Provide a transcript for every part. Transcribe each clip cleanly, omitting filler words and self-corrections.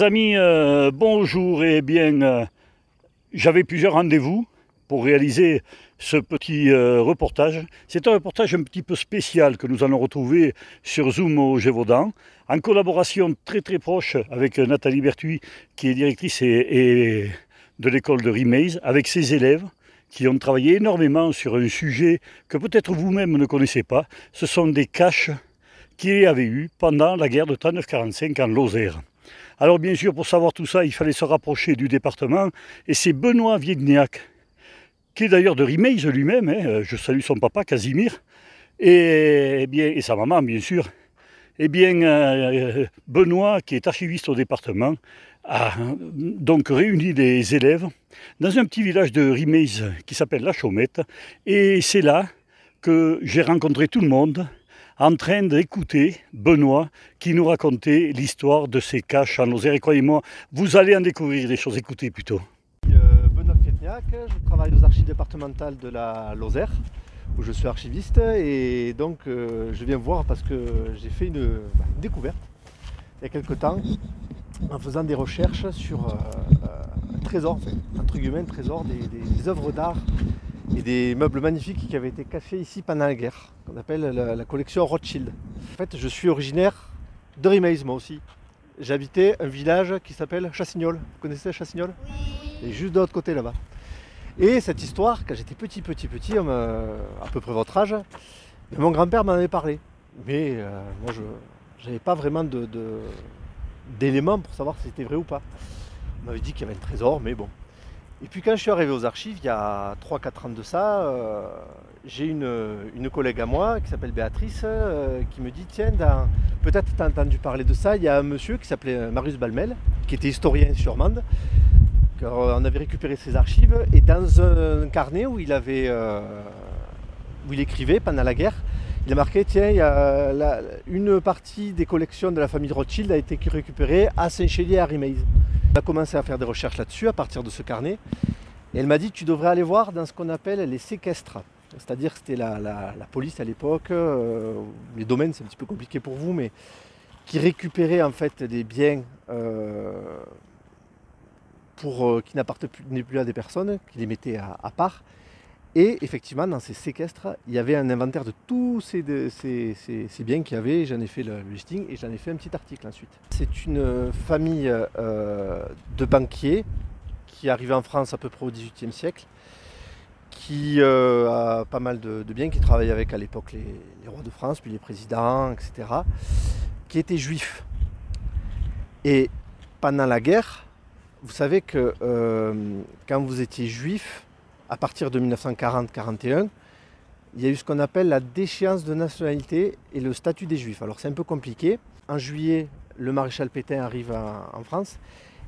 Amis, bonjour et bien, j'avais plusieurs rendez-vous pour réaliser ce petit reportage. C'est un reportage un petit peu spécial que nous allons retrouver sur Zoom au Gévaudan, en collaboration très très proche avec Nathalie Berthuis, qui est directrice de l'école de Rimeys, avec ses élèves qui ont travaillé énormément sur un sujet que peut-être vous-même ne connaissez pas. Ce sont des caches qu'il y avait eu pendant la guerre de 39-45 en Lozère. Alors bien sûr, pour savoir tout ça, il fallait se rapprocher du département. Et c'est Benoît Viedniak, qui est d'ailleurs de Rimeys lui-même, hein, je salue son papa, Casimir, et sa maman, bien sûr. Benoît, qui est archiviste au département, a donc réuni les élèves dans un petit village de Rimeys qui s'appelle La Chaumette. Et c'est là que j'ai rencontré tout le monde, en train d'écouter Benoît qui nous racontait l'histoire de ces caches en Lozère. Et croyez-moi, vous allez en découvrir des choses. Écoutez plutôt. Benoît Viedniak, je travaille aux archives départementales de la Lozère, où je suis archiviste. Et donc je viens voir parce que j'ai fait une découverte il y a quelques temps en faisant des recherches sur un trésor, entre guillemets, un trésor des œuvres d'art et des meubles magnifiques qui avaient été cachés ici pendant la guerre, qu'on appelle la collection Rothschild. En fait, je suis originaire de Rimeys, moi aussi. J'habitais un village qui s'appelle Chassignol. Vous connaissez Chassignol? Oui. Et juste de l'autre côté là-bas. Et cette histoire, quand j'étais petit, à peu près votre âge, mon grand-père m'en avait parlé. Mais moi, je n'avais pas vraiment d'éléments pour savoir si c'était vrai ou pas. On m'avait dit qu'il y avait un trésor, mais bon. Et puis quand je suis arrivé aux archives, il y a 3-4 ans de ça, j'ai une collègue à moi qui s'appelle Béatrice qui me dit « Tiens, peut-être tu as entendu parler de ça, il y a un monsieur qui s'appelait Marius Balmel, qui était historien sur Mende. On avait récupéré ses archives et dans un carnet où il écrivait pendant la guerre, il a marqué « Tiens, une partie des collections de la famille Rothschild a été récupérée à Saint-Chélier à Rimeys. » On a commencé à faire des recherches là-dessus à partir de ce carnet. Et elle m'a dit, tu devrais aller voir dans ce qu'on appelle les séquestres. C'est-à-dire que c'était la police à l'époque, les domaines c'est un petit peu compliqué pour vous, mais qui récupérait en fait des biens qui n'appartenaient plus à des personnes, qui les mettaient à part. Et effectivement, dans ces séquestres, il y avait un inventaire de tous ces biens qu'il y avait. J'en ai fait le listing et j'en ai fait un petit article ensuite. C'est une famille de banquiers qui est arrivée en France à peu près au XVIIIe siècle, qui a pas mal de biens, qui travaillait avec à l'époque les rois de France, puis les présidents, etc., qui étaient juifs. Et pendant la guerre, vous savez que quand vous étiez juif, à partir de 1940-41, il y a eu ce qu'on appelle la déchéance de nationalité et le statut des juifs. Alors c'est un peu compliqué. En juillet, le maréchal Pétain arrive en France.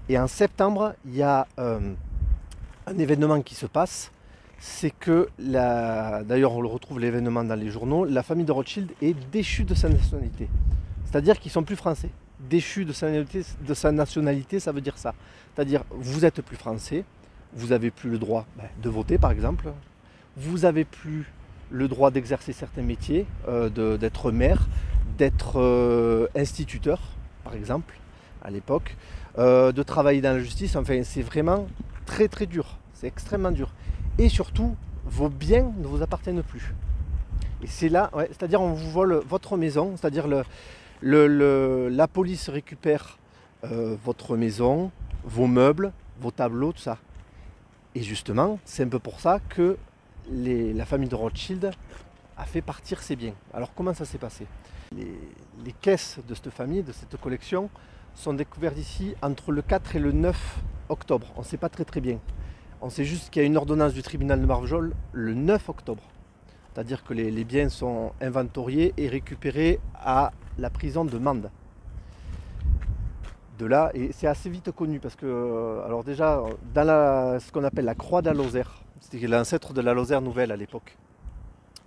Et en septembre, il y a un événement qui se passe. C'est que, d'ailleurs on le retrouve l'événement dans les journaux, la famille de Rothschild est déchue de sa nationalité. C'est-à-dire qu'ils ne sont plus français. Déchus de sa nationalité, ça veut dire ça. C'est-à-dire vous n'êtes plus français. Vous n'avez plus le droit de voter, par exemple. Vous n'avez plus le droit d'exercer certains métiers, d'être maire, d'être instituteur, par exemple, à l'époque, de travailler dans la justice. Enfin, c'est vraiment très très dur. C'est extrêmement dur. Et surtout, vos biens ne vous appartiennent plus. Et c'est là, c'est-à-dire on vous vole votre maison, c'est-à-dire la police récupère votre maison, vos meubles, vos tableaux, tout ça. Et justement, c'est un peu pour ça que la famille de Rothschild a fait partir ses biens. Alors comment ça s'est passé? Les caisses de cette famille, de cette collection, sont découvertes ici entre le 4 et le 9 octobre. On ne sait pas très très bien. On sait juste qu'il y a une ordonnance du tribunal de Marvejols le 9 octobre. C'est-à-dire que les biens sont inventoriés et récupérés à la prison de Mende. De là, et c'est assez vite connu parce que, alors déjà, dans ce qu'on appelle la Croix de la Lozère, c'était l'ancêtre de la Lozère nouvelle à l'époque,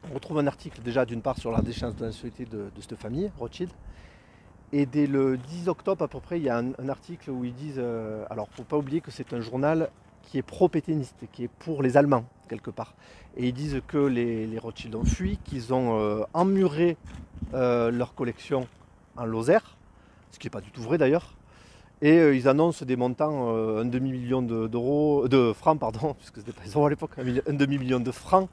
on retrouve un article déjà d'une part sur la déchéance de nationalité de cette famille, Rothschild, et dès le 10 octobre à peu près, il y a un article où ils disent, alors il ne faut pas oublier que c'est un journal qui est pro-pétainiste, qui est pour les Allemands quelque part, et ils disent que les Rothschild ont fui, qu'ils ont emmuré leur collection en Lozère, ce qui n'est pas du tout vrai d'ailleurs. Et ils annoncent des montants, un demi-million de francs, pardon, puisque c'était pas les euros à l'époque, un demi-million de francs,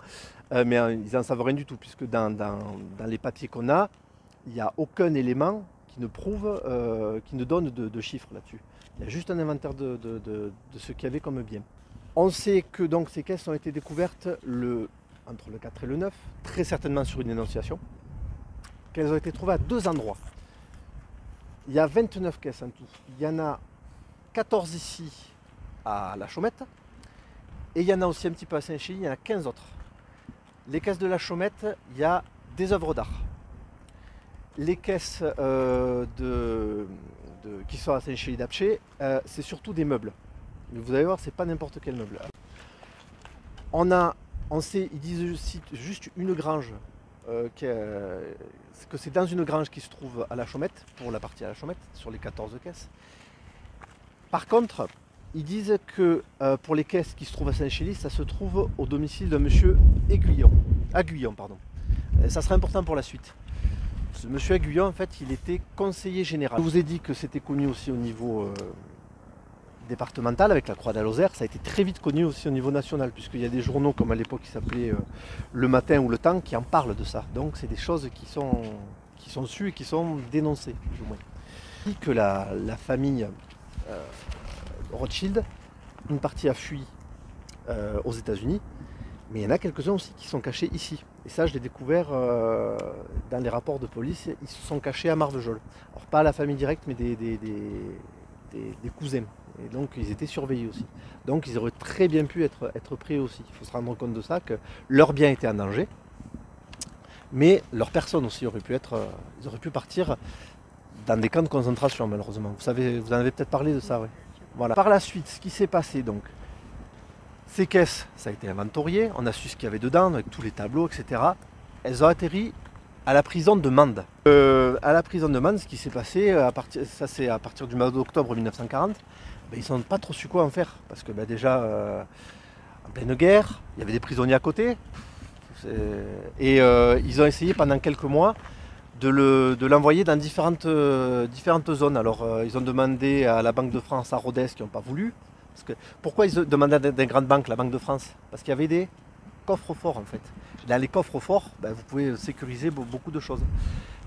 mais ils n'en savent rien du tout, puisque dans les papiers qu'on a, il n'y a aucun élément qui ne prouve, qui ne donne de chiffres là-dessus. Il y a juste un inventaire de ce qu'il y avait comme bien. On sait que donc ces caisses ont été découvertes entre le 4 et le 9, très certainement sur une dénonciation, qu'elles ont été trouvées à 2 endroits. Il y a 29 caisses en tout. Il y en a 14 ici à la Chaumette, et il y en a aussi un petit peu à Saint-Chély, il y en a 15 autres. Les caisses de la Chaumette, il y a des œuvres d'art. Les caisses qui sont à Saint-Chély-d'Apcher, c'est surtout des meubles. Mais vous allez voir, c'est pas n'importe quel meuble. On sait, ils disent juste une grange, que c'est dans une grange qui se trouve à la Chaumette, pour la partie à la Chaumette, sur les 14 caisses. Par contre, ils disent que pour les caisses qui se trouvent à Saint-Chély, ça se trouve au domicile d'un monsieur Aiguillon. Ça serait important pour la suite. Ce monsieur Aiguillon, en fait, il était conseiller général. Je vous ai dit que c'était connu aussi au niveau départemental avec la Croix de la Lozère. Ça a été très vite connu aussi au niveau national, puisqu'il y a des journaux comme à l'époque qui s'appelaient Le Matin ou Le Temps qui en parlent de ça. Donc c'est des choses qui sont sues et qui sont dénoncées, plus ou moins. Il dit que la famille Rothschild, une partie a fui aux États-Unis, mais il y en a quelques-uns aussi qui sont cachés ici. Et ça, je l'ai découvert dans les rapports de police. Ils se sont cachés à Marvejols. Alors pas à la famille directe, mais des cousins. Et donc ils étaient surveillés aussi. Donc ils auraient très bien pu être pris aussi. Il faut se rendre compte de ça, que leurs biens étaient en danger, mais leurs personnes aussi ils auraient pu partir dans des camps de concentration, malheureusement. Vous en avez peut-être parlé de ça, oui. Voilà. Par la suite, ce qui s'est passé, donc, ces caisses, ça a été inventorié, on a su ce qu'il y avait dedans, avec tous les tableaux, etc. Elles ont atterri à la prison de Mende. À la prison de Mende, ce qui s'est passé, c'est à partir du mois d'octobre 1940, ils n'ont pas trop su quoi en faire. Parce que déjà, en pleine guerre, il y avait des prisonniers à côté. Et ils ont essayé pendant quelques mois de l'envoyer dans différentes zones. Alors ils ont demandé à la Banque de France à Rodez qui n'ont pas voulu. Pourquoi ils demandaient à des grandes banques, la Banque de France? Parce qu'il y avait des coffres forts en fait. Dans les coffres forts, vous pouvez sécuriser beaucoup de choses.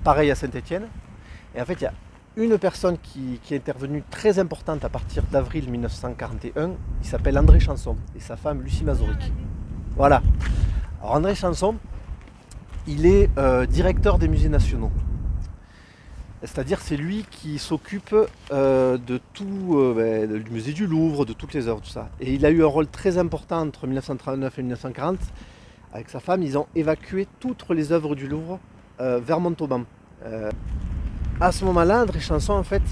Pareil à Saint-Étienne. Et en fait, il y a une personne qui est intervenue très importante à partir d'avril 1941. Il s'appelle André Chanson et sa femme Lucie Mazoric. Voilà. Alors André Chanson, il est directeur des musées nationaux. C'est-à-dire c'est lui qui s'occupe de tout, du musée du Louvre, de toutes les œuvres, tout ça. Et il a eu un rôle très important entre 1939 et 1940. Avec sa femme, ils ont évacué toutes les œuvres du Louvre vers Montauban. À ce moment-là, André Chanson, en fait,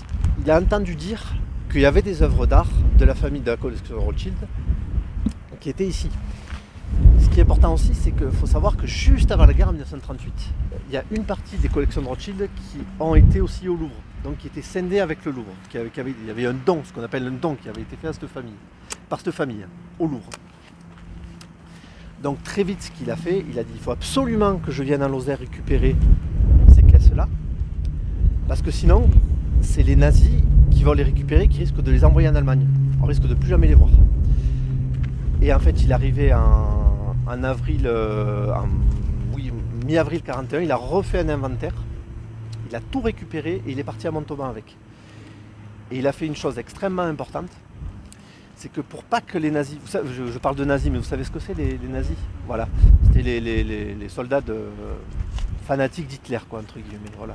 il a entendu dire qu'il y avait des œuvres d'art de la famille de la collection Rothschild qui étaient ici. Ce qui est important aussi, c'est qu'il faut savoir que juste avant la guerre en 1938, il y a une partie des collections de Rothschild qui ont été aussi au Louvre, donc qui étaient scindées avec le Louvre. Il y avait un don, ce qu'on appelle un don, qui avait été fait à par cette famille, au Louvre. Donc très vite, ce qu'il a fait, il a dit il faut absolument que je vienne en Lozère récupérer ces caisses-là, parce que sinon, c'est les nazis qui vont les récupérer, qui risquent de les envoyer en Allemagne. On risque de plus jamais les voir. Et en fait, il est arrivé en avril, mi-avril 41, il a refait un inventaire, il a tout récupéré et il est parti à Montauban avec. Et il a fait une chose extrêmement importante, c'est que pour pas que les nazis, vous savez, je parle de nazis, mais vous savez ce que c'est les nazis? Voilà, c'était les soldats fanatiques d'Hitler, quoi, entre guillemets. Voilà,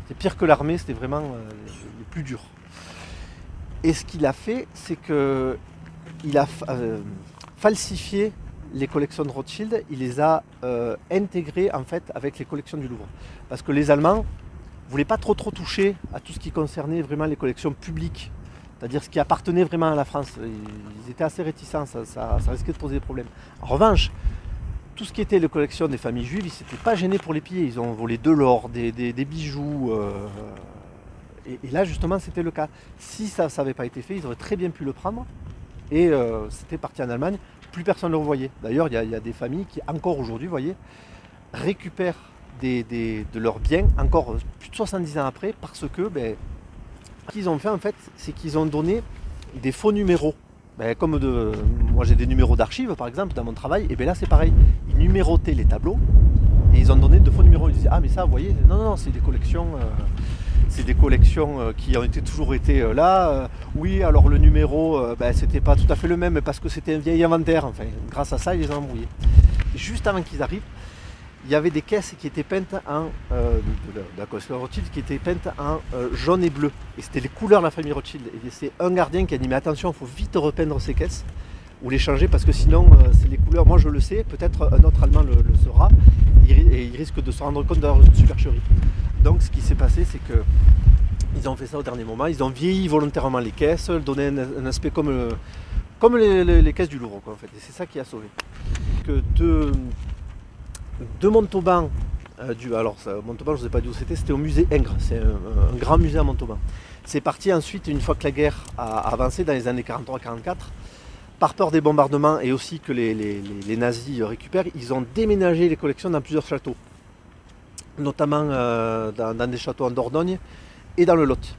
c'était pire que l'armée, c'était vraiment les plus durs. Et ce qu'il a fait, c'est que il a falsifié les collections de Rothschild, il les a intégrées en fait avec les collections du Louvre. Parce que les Allemands ne voulaient pas trop toucher à tout ce qui concernait vraiment les collections publiques, c'est-à-dire ce qui appartenait vraiment à la France. Ils étaient assez réticents, ça risquait de poser des problèmes. En revanche, tout ce qui était les collections des familles juives, ils ne s'étaient pas gênés pour les piller. Ils ont volé de l'or, des bijoux. Et là, justement, c'était le cas. Si ça n'avait pas été fait, ils auraient très bien pu le prendre. Et c'était parti en Allemagne. Plus personne ne le revoyait. D'ailleurs, il y a des familles qui, encore aujourd'hui, vous voyez, récupèrent de leurs biens, encore plus de 70 ans après, parce que Ce qu'ils ont fait en fait, c'est qu'ils ont donné des faux numéros. Moi j'ai des numéros d'archives par exemple dans mon travail, et bien là c'est pareil. Ils numérotaient les tableaux et ils ont donné de faux numéros. Ils disaient ah mais ça vous voyez, non c'est des collections. C'est des collections qui ont toujours été là. Oui, alors le numéro, c'était pas tout à fait le même parce que c'était un vieil inventaire. Enfin, grâce à ça, ils les ont embrouillés. Et juste avant qu'ils arrivent, il y avait des caisses qui étaient peintes en de la collection Rothschild qui étaient peintes en jaune et bleu. Et c'était les couleurs de la famille Rothschild. Et c'est un gardien qui a dit mais attention, il faut vite repeindre ces caisses ou les changer parce que sinon c'est les couleurs. Moi je le sais, peut-être un autre Allemand le saura. Et il risque de se rendre compte d'avoir une supercherie. Donc ce qui s'est passé, c'est que ils ont fait ça au dernier moment, ils ont vieilli volontairement les caisses, donné un aspect comme les caisses du Louvre, quoi, en fait. Et c'est ça qui a sauvé. Que de Montauban, Montauban, je ne sais pas d'où c'était au musée Ingres, c'est un grand musée à Montauban. C'est parti ensuite, une fois que la guerre a avancé dans les années 43-44, par peur des bombardements et aussi que les nazis récupèrent, ils ont déménagé les collections dans plusieurs châteaux, notamment dans des châteaux en Dordogne et dans le Lot.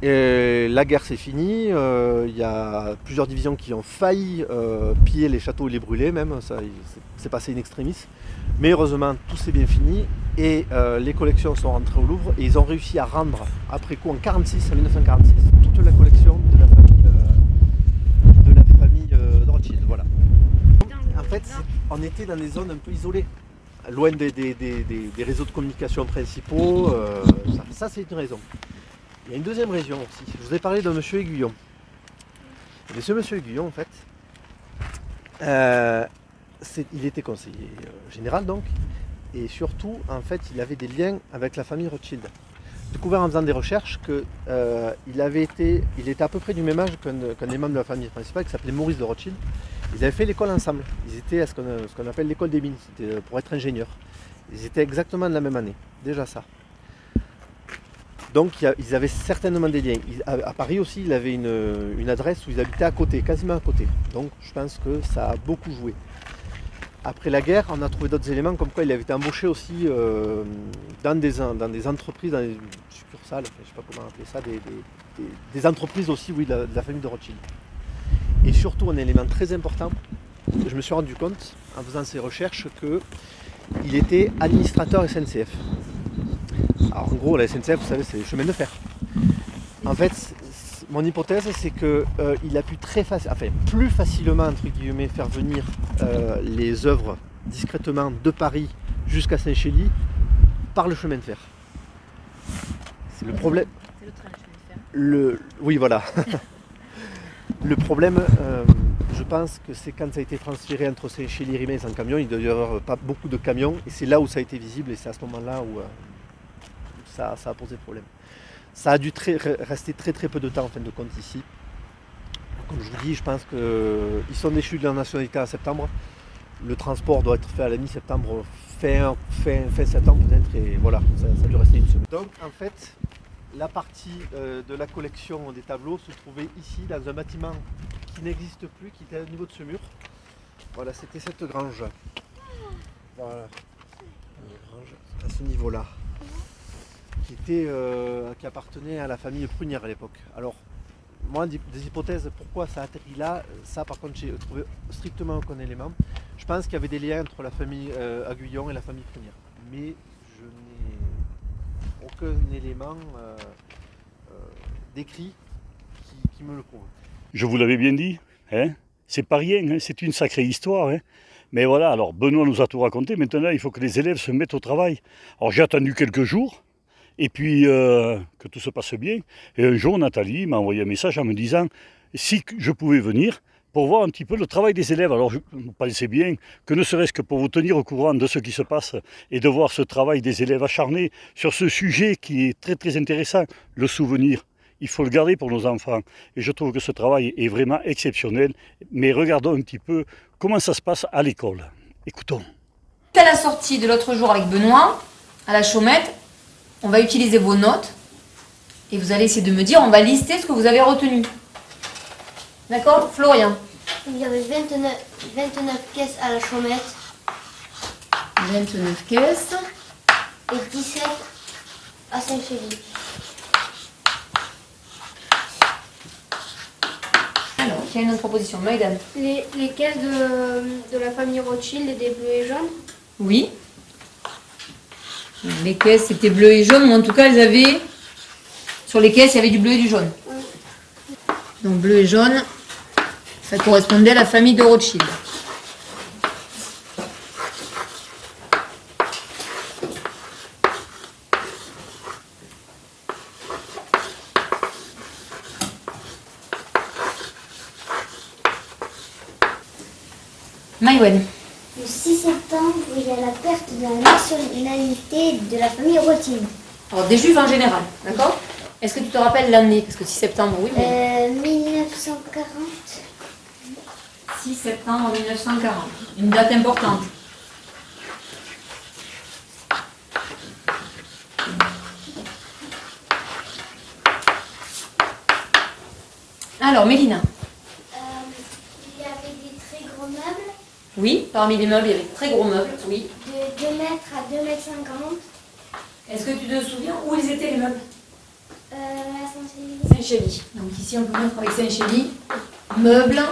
Et la guerre c'est fini, il y a plusieurs divisions qui ont failli piller les châteaux et les brûler même, ça c'est passé in extremis. Mais heureusement tout s'est bien fini et les collections sont rentrées au Louvre et ils ont réussi à rendre après coup en 1946 toute la collection de la famille de Rothschild. Voilà. En fait on était dans des zones un peu isolées, loin des réseaux de communication principaux, ça c'est une raison. Il y a une deuxième raison aussi. Je vous ai parlé de monsieur Aiguillon. Et ce monsieur Aiguillon, en fait, il était conseiller général donc, et surtout, en fait, il avait des liens avec la famille Rothschild. J'ai découvert en faisant des recherches qu'il était à peu près du même âge qu'un des membres de la famille principale qui s'appelait Maurice de Rothschild. Ils avaient fait l'école ensemble. Ils étaient à ce qu'on appelle l'école des mines, c'était pour être ingénieur. Ils étaient exactement de la même année, déjà ça. Donc ils avaient certainement des liens. À Paris aussi, il avait une adresse où ils habitaient à côté, quasiment à côté. Donc je pense que ça a beaucoup joué. Après la guerre, on a trouvé d'autres éléments comme quoi il avait été embauché aussi dans des entreprises, dans des succursales, enfin, je ne sais pas comment appeler ça, des entreprises aussi oui, de la famille de Rothschild. Et surtout un élément très important, je me suis rendu compte en faisant ces recherches qu'il était administrateur SNCF. Alors en gros la SNCF, vous savez, c'est les chemins de fer. En fait, mon hypothèse c'est qu'il a pu plus facilement entre guillemets faire venir les œuvres discrètement de Paris jusqu'à Saint-Chély par le chemin de fer. C'est le problème. C'est le train, le chemin de fer. Oui voilà. Le problème, je pense que c'est quand ça a été transféré entre Saint-Chély et Reims en camion, il doit y avoir pas beaucoup de camions et c'est là où ça a été visible et c'est à ce moment-là où ça a posé problème. Ça a dû rester très peu de temps en fin de compte ici. Comme je vous dis, je pense qu'ils sont déchus de la nationalité en septembre. Le transport doit être fait à la mi-septembre, fin septembre peut-être, et voilà, ça a dû rester une semaine. Donc en fait, la partie de la collection des tableaux se trouvait ici, dans un bâtiment qui n'existe plus, qui était au niveau de ce mur. Voilà, c'était cette grange. Voilà, une grange à ce niveau-là. Qui appartenait à la famille Prunière à l'époque. Alors, moi, des hypothèses pourquoi ça a atterri là, ça par contre, j'ai trouvé strictement aucun élément. Je pense qu'il y avait des liens entre la famille Aiguillon et la famille Prunière. Mais je n'ai aucun élément décrit qui me le prouve. Je vous l'avais bien dit, hein, c'est pas rien, hein, c'est une sacrée histoire. Hein. Mais voilà, alors Benoît nous a tout raconté, maintenant il faut que les élèves se mettent au travail. Alors j'ai attendu quelques jours, et puis que tout se passe bien. Et un jour, Nathalie m'a envoyé un message en me disant si je pouvais venir pour voir un petit peu le travail des élèves. Alors vous pensez bien que ne serait-ce que pour vous tenir au courant de ce qui se passe et de voir ce travail des élèves acharnés sur ce sujet qui est très intéressant, le souvenir. Il faut le garder pour nos enfants. Et je trouve que ce travail est vraiment exceptionnel. Mais regardons un petit peu comment ça se passe à l'école. Écoutons. À la sortie de l'autre jour avec Benoît, à la Chaumette, on va utiliser vos notes et vous allez essayer de me dire, on va lister ce que vous avez retenu. D'accord, Florian? Il y avait 29 caisses à la Chaumette. 29 caisses. Et 17 à Saint-Chély. qui a une autre proposition? Maïdan. Les caisses de la famille Rothschild et des bleus et jaunes. Oui. Les caisses c'était bleu et jaune, mais en tout cas elles avaient... Sur les caisses il y avait du bleu et du jaune. Donc bleu et jaune, ça correspondait à la famille de Rothschild. Maïwen. Le 6 septembre, il y a la perte de la nationalité de la famille Rothschild. Alors des juifs en général, d'accord? Est-ce que tu te rappelles l'année? Parce que 6 septembre, oui, mais... 1940. 6 septembre 1940, une date importante. Alors, Mélina. Il y avait des très gros meubles, Oui, parmi les meubles, il y avait de très gros meubles, oui. de 2 mètres à 2 mètres 50. Est-ce que tu te souviens où ils étaient les meubles? La Saint-Céline. Saint-Chély. Donc ici, on peut mettre avec Saint-Chély, meubles,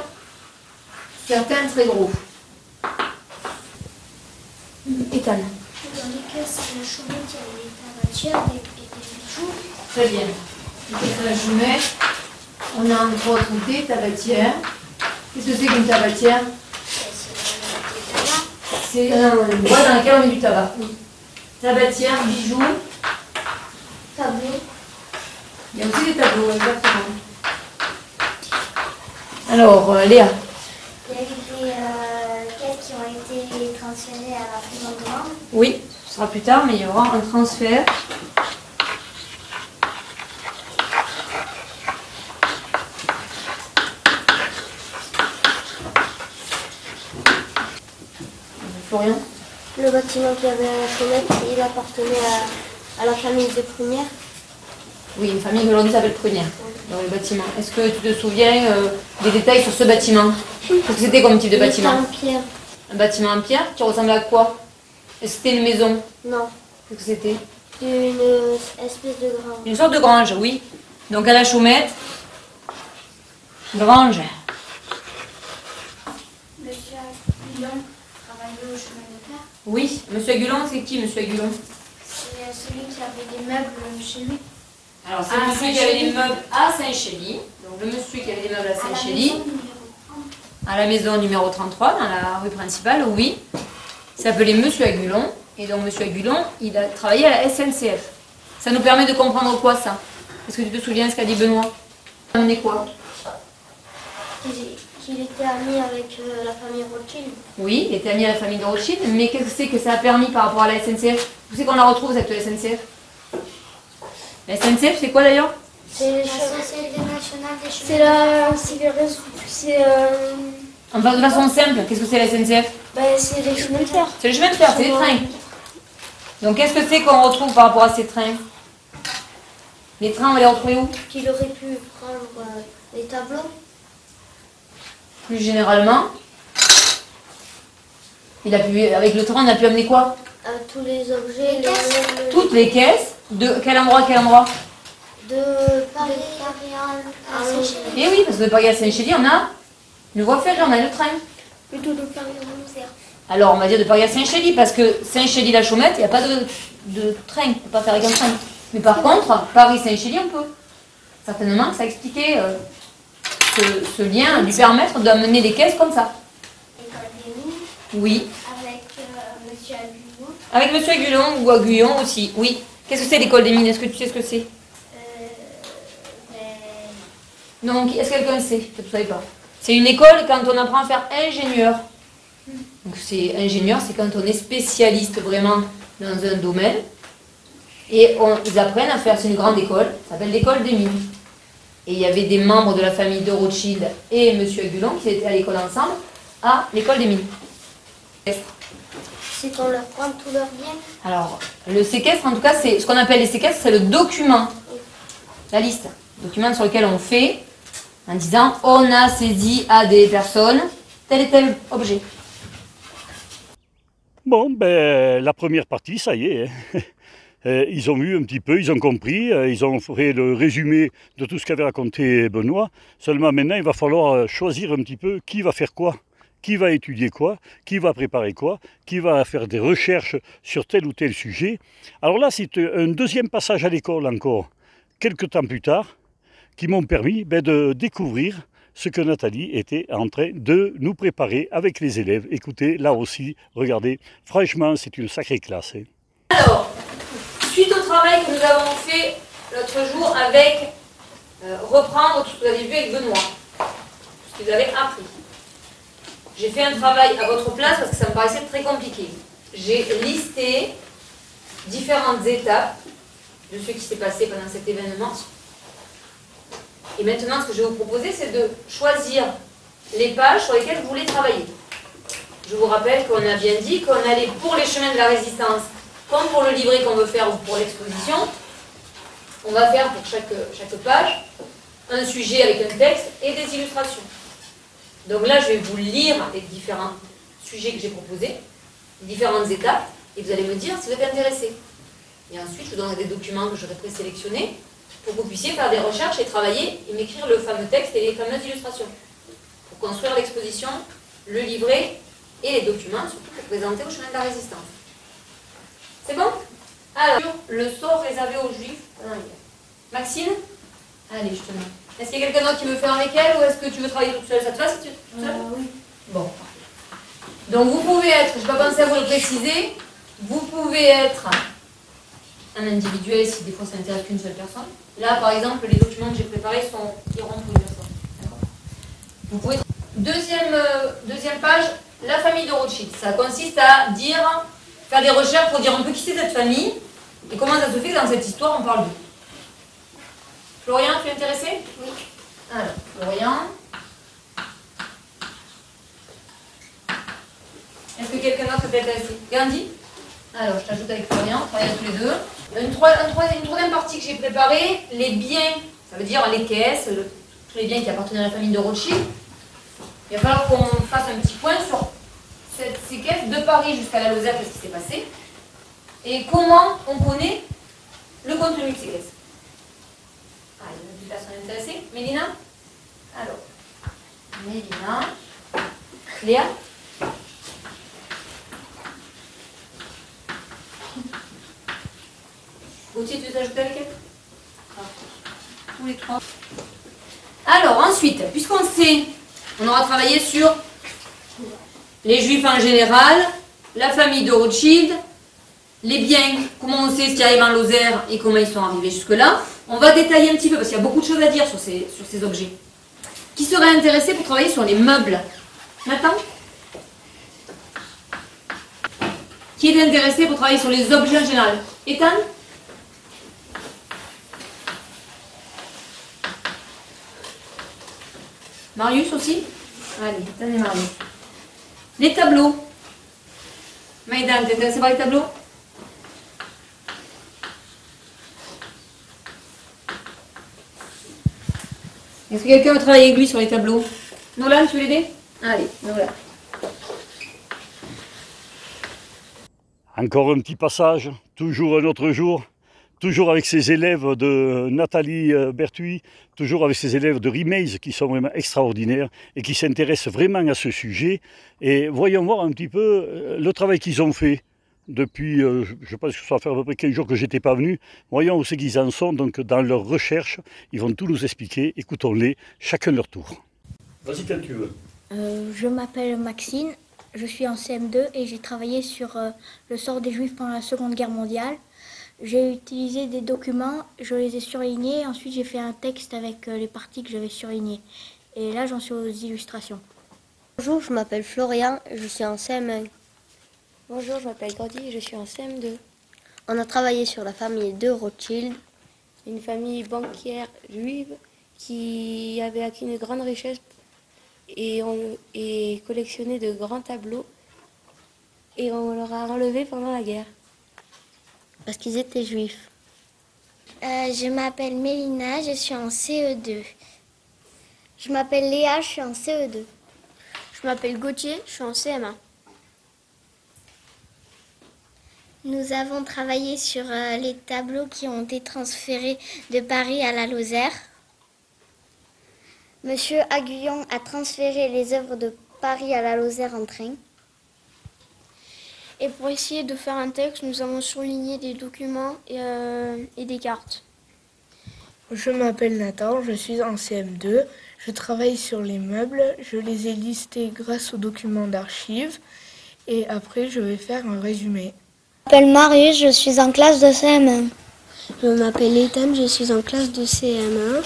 certains très gros. Ethan. Dans les caisses à la chaumette, il y avait des tabatières et des bijoux. Très bien. Donc, la chumette, on a entre autres des tabatières. Qu'est-ce que c'est qu'une tabatière? C'est une boîte dans laquelle on met du tabac. Oui. Tabatière, bijoux. Tableau. Il y a aussi des tableaux, exactement. Alors, Léa. Il y a eu des caisses qui ont été transférées à la prison de Rome. Oui, ce sera plus tard, mais il y aura un transfert. Florian. Le bâtiment qui avait à la chaumette, il appartenait à la famille des Prunières. Oui, une famille qui aujourd'hui s'appelle Prunière, dans le bâtiment. Est-ce que tu te souviens des détails sur ce bâtiment? Qu'est-ce que c'était comme type de bâtiment? En pierre. Un bâtiment en pierre qui ressemblait à quoi? Est-ce que c'était une maison? Non, Qu'est-ce que c'était? une espèce de grange. Une sorte de grange, oui. Donc à la Chaumette, grange. Monsieur Aguillon travaillait au chemin de fer. Oui, Monsieur Agulon, c'est qui Monsieur Agulon? C'est celui qui avait des meubles chez lui. Alors c'est monsieur qui avait des meubles à Saint-Chély. Donc le monsieur qui avait des meubles à Saint-Chély, à la maison numéro 33, dans la rue principale, oui. Il s'appelait Monsieur Agulon. Et donc Monsieur Agulon, il a travaillé à la SNCF. Ça nous permet de comprendre quoi ça? Est-ce que tu te souviens ce qu'a dit Benoît? On est quoi? Qu'il était ami avec la famille Rothschild. Oui, il était ami à la famille de Rothschild, mais qu'est-ce que c'est que ça a permis par rapport à la SNCF? Où c'est qu'on la retrouve cette SNCF? La SNCF, c'est quoi d'ailleurs? C'est La Société nationale des c'est chemins. la c'est les réseaux- c'est Enfin, de façon simple, qu'est-ce que c'est la SNCF? c'est les chemins de fer. C'est le chemin de fer, c'est les trains. Donc qu'est-ce que c'est qu'on retrouve par rapport à ces trains? Les trains, on va les retrouver où? Qu'il aurait pu prendre les tableaux. Plus généralement, avec le train, on a pu amener quoi? Tous les objets, Les caisses. Toutes les caisses. De quel endroit à quel endroit? de Paris à Saint-Chély. Eh oui, parce que de Paris à Saint-Chély, on a une voie ferrée, on a le train. plutôt de Paris à Nanterre. Alors, on va dire de Paris à Saint-Chély, parce que Saint-Chély-la-Chaumette, il n'y a pas de train, on ne peut pas faire avec un train. Mais par contre, Paris-Saint-Chély, on peut. Certainement, ça expliquait ce lien, lui permettre d'amener des caisses comme ça. L'école des mines Oui. avec Monsieur Aguillon. Avec Monsieur Agulon ou Aguillon aussi, oui. Qu'est-ce que c'est l'école des mines? Est-ce que tu sais ce que c'est? Ben, Non, est-ce que quelqu'un sait? Peut-être que vous ne savez pas. C'est une école quand on apprend à faire ingénieur. Donc c'est ingénieur, c'est quand on est spécialiste vraiment dans un domaine. Et ils apprennent à faire, c'est une grande école, ça s'appelle l'école des mines. Et il y avait des membres de la famille de Rothschild et Monsieur Agulon qui étaient à l'école ensemble, à l'école des mines. C'est qu'on leur prend tous leurs biens. Alors, le séquestre, en tout cas, c'est ce qu'on appelle les séquestres, c'est le document, la liste, le document sur lequel on fait, en disant on a saisi à des personnes tel et tel objet. Bon, ben, la première partie, ça y est. Hein. Ils ont vu un petit peu, ils ont compris, ils ont fait le résumé de tout ce qu'avait raconté Benoît. Seulement maintenant, il va falloir choisir un petit peu qui va faire quoi, qui va étudier quoi, qui va préparer quoi, qui va faire des recherches sur tel ou tel sujet. Alors là, c'est un deuxième passage à l'école encore, quelques temps plus tard, qui m'ont permis de découvrir ce que Nathalie était en train de nous préparer avec les élèves. Écoutez, là aussi, regardez, franchement, c'est une sacrée classe. Hein. Alors, suite au travail que nous avons fait l'autre jour avec reprendre tout ce que vous avez vu avec Benoît, ce que vous avez appris. J'ai fait un travail à votre place parce que ça me paraissait très compliqué. J'ai listé différentes étapes de ce qui s'est passé pendant cet événement. Et maintenant, ce que je vais vous proposer, c'est de choisir les pages sur lesquelles vous voulez travailler. Je vous rappelle qu'on a bien dit qu'on allait pour les chemins de la résistance, comme pour le livret qu'on veut faire ou pour l'exposition, on va faire pour chaque page un sujet avec un texte et des illustrations. Donc là, je vais vous lire les différents sujets que j'ai proposés, les différentes étapes, et vous allez me dire si vous êtes intéressé. Et ensuite, je vous donnerai des documents que j'aurai présélectionnés pour que vous puissiez faire des recherches et travailler et m'écrire le fameux texte et les fameuses illustrations. Pour construire l'exposition, le livret et les documents, surtout pour présenter au chemin de la résistance. C'est bon? Alors, le sort réservé aux Juifs pendant la guerre. Maxine? Allez, je te mets. Est-ce qu'il y a quelqu'un d'autre qui veut faire avec elle ou est-ce que tu veux travailler toute seule? Ça te va si tu toute seule? Oui. Bon, parfait. Donc vous pouvez être, je n'ai pas pensé à vous le préciser, vous pouvez être un individuel si des fois ça n'intéresse qu'une seule personne. Là, par exemple, les documents que j'ai préparés iront pour une personne. Vous pouvez... Deuxième page, la famille de Rothschild. Ça consiste à dire, faire des recherches pour dire un peu qui c'est cette famille et comment ça se fait que dans cette histoire on parle d'eux. Florian, tu es intéressé? Oui. Alors, Florian. Est-ce que quelqu'un d'autre peut être intéressé? Gandhi? Alors, je t'ajoute avec Florian, on travaille tous les deux. Une troisième partie que j'ai préparée, les biens, ça veut dire les caisses, tous les biens qui appartenaient à la famille de Rothschild. Il va falloir qu'on fasse un petit point sur ces caisses de Paris jusqu'à la Lozère, qu'est-ce qui s'est passé, et comment on connaît le contenu de ces caisses. Ah, il y a 10 personnes intéressées. Mélina? Alors, Mélina. Léa? Gauthier, tu veux t'ajouter avec elle? Tous les trois. Alors, ensuite, puisqu'on sait, on aura travaillé sur les Juifs en général, la famille de Rothschild, les biens, comment on sait ce qui arrive en Lozère et comment ils sont arrivés jusque-là. On va détailler un petit peu parce qu'il y a beaucoup de choses à dire sur ces objets. Qui serait intéressé pour travailler sur les meubles? Nathan? Qui est intéressé pour travailler sur les objets en général? Ethan? Marius aussi? Allez, Ethan et Marius. Les tableaux. Maïdan, t'es intéressé par les tableaux? Est-ce que quelqu'un veut travailler avec lui sur les tableaux? Nolan, tu veux l'aider? Allez, Nolan. Encore un petit passage, toujours un autre jour, toujours avec ces élèves de Nathalie Berthuis, toujours avec ces élèves de Rimaze qui sont vraiment extraordinaires et qui s'intéressent vraiment à ce sujet. Et voyons voir un petit peu le travail qu'ils ont fait depuis, je pense que ça va faire à peu près 15 jours que je n'étais pas venu. Voyons où c'est qu'ils en sont, donc dans leurs recherches, ils vont tout nous expliquer, écoutons-les, chacun leur tour. Vas-y quand tu veux. Je m'appelle Maxine, je suis en CM2 et j'ai travaillé sur le sort des Juifs pendant la Seconde Guerre mondiale. J'ai utilisé des documents, je les ai surlignés, ensuite j'ai fait un texte avec les parties que j'avais surlignées. Et là j'en suis aux illustrations. Bonjour, je m'appelle Florian, je suis en CM1. Bonjour, je m'appelle Gordy, je suis en CM2. On a travaillé sur la famille de Rothschild, une famille banquière juive qui avait acquis une grande richesse et collectionné de grands tableaux et on leur a enlevé pendant la guerre parce qu'ils étaient juifs. Je m'appelle Mélina, je suis en CE2. Je m'appelle Léa, je suis en CE2. Je m'appelle Gauthier, je suis en CM1. Nous avons travaillé sur les tableaux qui ont été transférés de Paris à la Lozère. Monsieur Aguillon a transféré les œuvres de Paris à la Lozère en train. Et pour essayer de faire un texte, nous avons surligné des documents et des cartes. Je m'appelle Nathan, je suis en CM2, je travaille sur les meubles, je les ai listés grâce aux documents d'archives et après je vais faire un résumé. Je m'appelle Marius, je suis en classe de CM1. Je m'appelle Ethan, je suis en classe de CM1.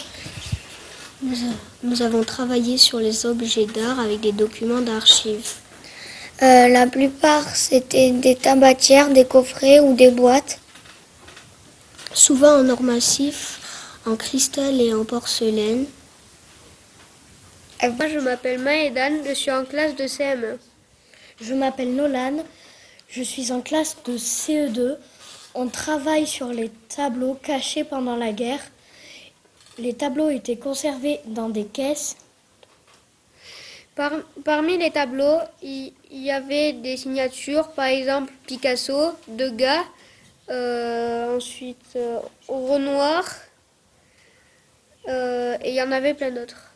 Nous avons travaillé sur les objets d'art avec des documents d'archives. La plupart, c'était des tabatières, des coffrets ou des boîtes. Souvent en or massif, en cristal et en porcelaine. Moi, je m'appelle Maëdan, je suis en classe de CM1. Je m'appelle Nolan, je suis en classe de CE2. On travaille sur les tableaux cachés pendant la guerre. Les tableaux étaient conservés dans des caisses. Parmi les tableaux, il y avait des signatures, par exemple Picasso, Degas, ensuite Renoir, et il y en avait plein d'autres.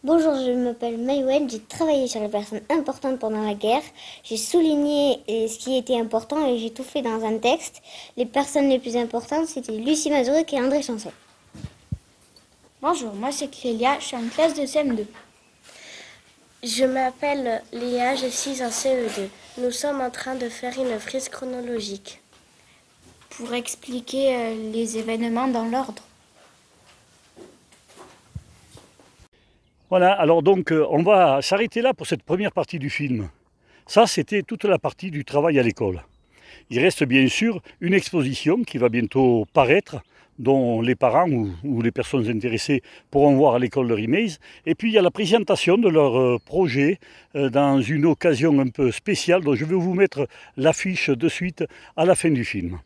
Bonjour, je m'appelle Maïwen, j'ai travaillé sur les personnes importantes pendant la guerre. J'ai souligné ce qui était important et j'ai tout fait dans un texte. Les personnes les plus importantes, c'était Lucie Mazurek et André Chancel. Bonjour, moi c'est Clélia, je suis en classe de CM2. Je m'appelle Léa, je suis en CE2. Nous sommes en train de faire une frise chronologique. Pour expliquer les événements dans l'ordre. Voilà, alors donc on va s'arrêter là pour cette première partie du film. Ça, c'était toute la partie du travail à l'école. Il reste bien sûr une exposition qui va bientôt paraître, dont les parents ou les personnes intéressées pourront voir à l'école de Rimeys. Et puis il y a la présentation de leur projet dans une occasion un peu spéciale, dont je vais vous mettre l'affiche de suite à la fin du film.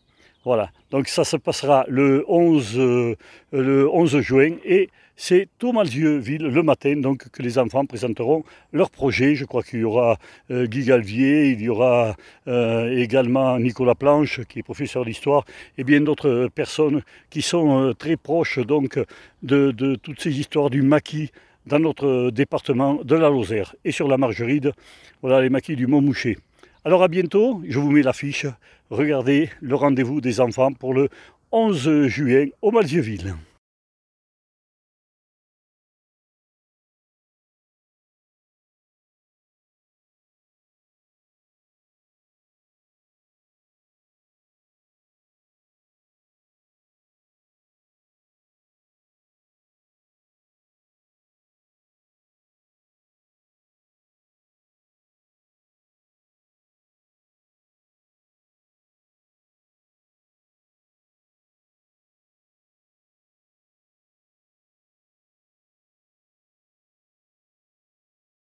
Voilà, donc ça se passera le 11 juin et c'est au Malzieu-Ville le matin donc, que les enfants présenteront leur projet. Je crois qu'il y aura Guy Galvier, il y aura également Nicolas Planche qui est professeur d'histoire et bien d'autres personnes qui sont très proches donc, de toutes ces histoires du maquis dans notre département de la Lozère et sur la Margeride, voilà les maquis du Montmouchet. Alors à bientôt, je vous mets l'affiche, regardez le rendez-vous des enfants pour le 11 juin au Malzieu-Ville.